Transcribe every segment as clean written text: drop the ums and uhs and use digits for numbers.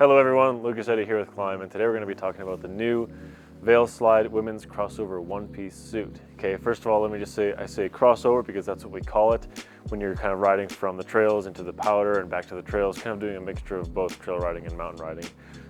Hello everyone, Lucas Eddy here with Klim, and today we're going to be talking about the new Vailslide women's crossover one-piece suit. Okay, first of all, let me just say, I say crossover because that's what we call it when you're kind of riding from the trails into the powder and back to the trails, kind of doing a mixture of both trail riding and mountain riding,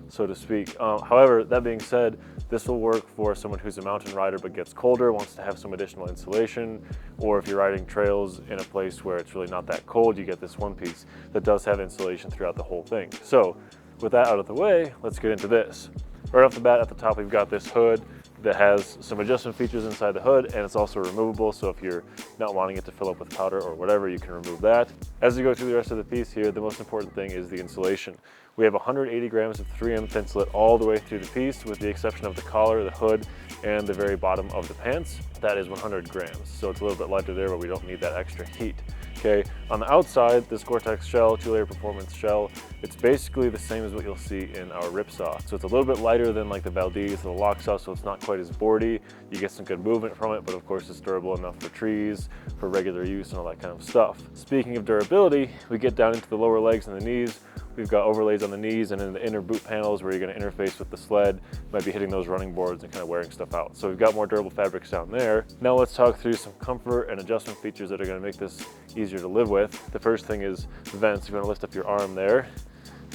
so to speak. However, that being said, this will work for someone who's a mountain rider but gets colder, wants to have some additional insulation, or if you're riding trails in a place where it's really not that cold, you get this one piece that does have insulation throughout the whole thing. So with that out of the way, let's get into this. Right off the bat, at the top, we've got this hood that has some adjustment features inside the hood, and it's also removable, so if you're not wanting it to fill up with powder or whatever, you can remove that. As you go through the rest of the piece here, the most important thing is the insulation. We have 180 grams of 3M thinsulate all the way through the piece, with the exception of the collar, the hood, and the very bottom of the pants. That is 100 grams, so it's a little bit lighter there, but we don't need that extra heat. Okay, on the outside, this Gore-Tex shell, 2-layer performance shell, it's basically the same as what you'll see in our Ripsaw. So it's a little bit lighter than like the Valdez or the Locksaw, so it's not quite as boardy. You get some good movement from it, but of course it's durable enough for trees, for regular use and all that kind of stuff. Speaking of durability, we get down into the lower legs and the knees. We've got overlays on the knees and in the inner boot panels where you're going to interface with the sled. You might be hitting those running boards and kind of wearing stuff out. So we've got more durable fabrics down there. Now let's talk through some comfort and adjustment features that are going to make this easier to live with. The first thing is the vents. You're going to lift up your arm there.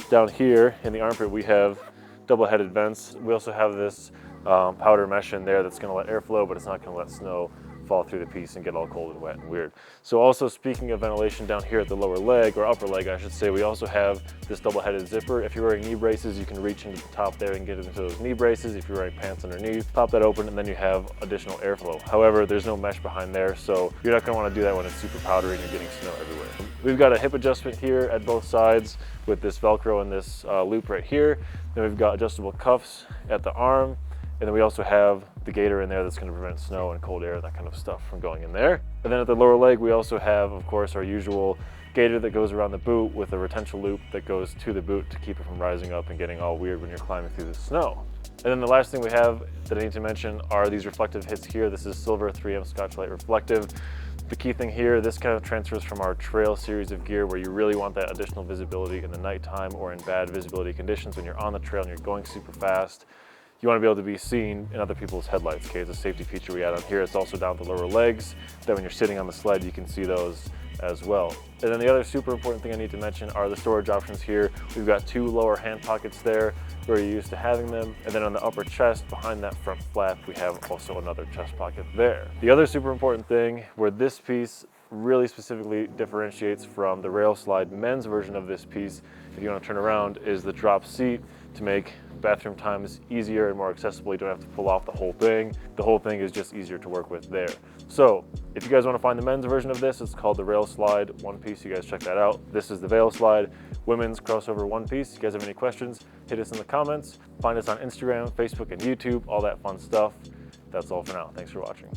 Down here in the armpit, we have double-headed vents. We also have this powder mesh in there that's going to let air flow, but it's not going to let snow fall through the piece and get all cold and wet and weird. So also, speaking of ventilation, down here at the lower leg, or upper leg I should say, we also have this double-headed zipper. If you're wearing knee braces, you can reach into the top there and get into those knee braces. If you're wearing pants underneath, pop that open and then you have additional airflow. However, there's no mesh behind there, so you're not going to want to do that when it's super powdery and you're getting snow everywhere. We've got a hip adjustment here at both sides with this Velcro and this loop right here. Then we've got adjustable cuffs at the arm. And then we also have the gaiter in there that's going to prevent snow and cold air, that kind of stuff, from going in there. And then at the lower leg, we also have, of course, our usual gaiter that goes around the boot with a retention loop that goes to the boot to keep it from rising up and getting all weird when you're climbing through the snow. And then the last thing we have that I need to mention are these reflective hits here. This is silver 3M Scotchlite reflective. The key thing here, this kind of transfers from our trail series of gear where you really want that additional visibility in the nighttime or in bad visibility conditions when you're on the trail and you're going super fast. You want to be able to be seen in other people's headlights. Okay, it's a safety feature we add on here. It's also down the lower legs, that when you're sitting on the sled, you can see those as well. And then the other super important thing I need to mention are the storage options here. We've got 2 lower hand pockets there where you're used to having them. And then on the upper chest, behind that front flap, we have also another chest pocket there. The other super important thing where this piece really specifically differentiates from the Vailslide men's version of this piece, if you want to turn around, is the drop seat to make bathroom times easier and more accessible. You don't have to pull off the whole thing. The whole thing is just easier to work with there. So if you guys want to find the men's version of this, it's called the Vailslide one piece. You guys check that out. This is the Vailslide women's crossover one piece. If you guys have any questions, hit us in the comments. Find us on Instagram, Facebook, and YouTube, all that fun stuff. That's all for now. Thanks for watching.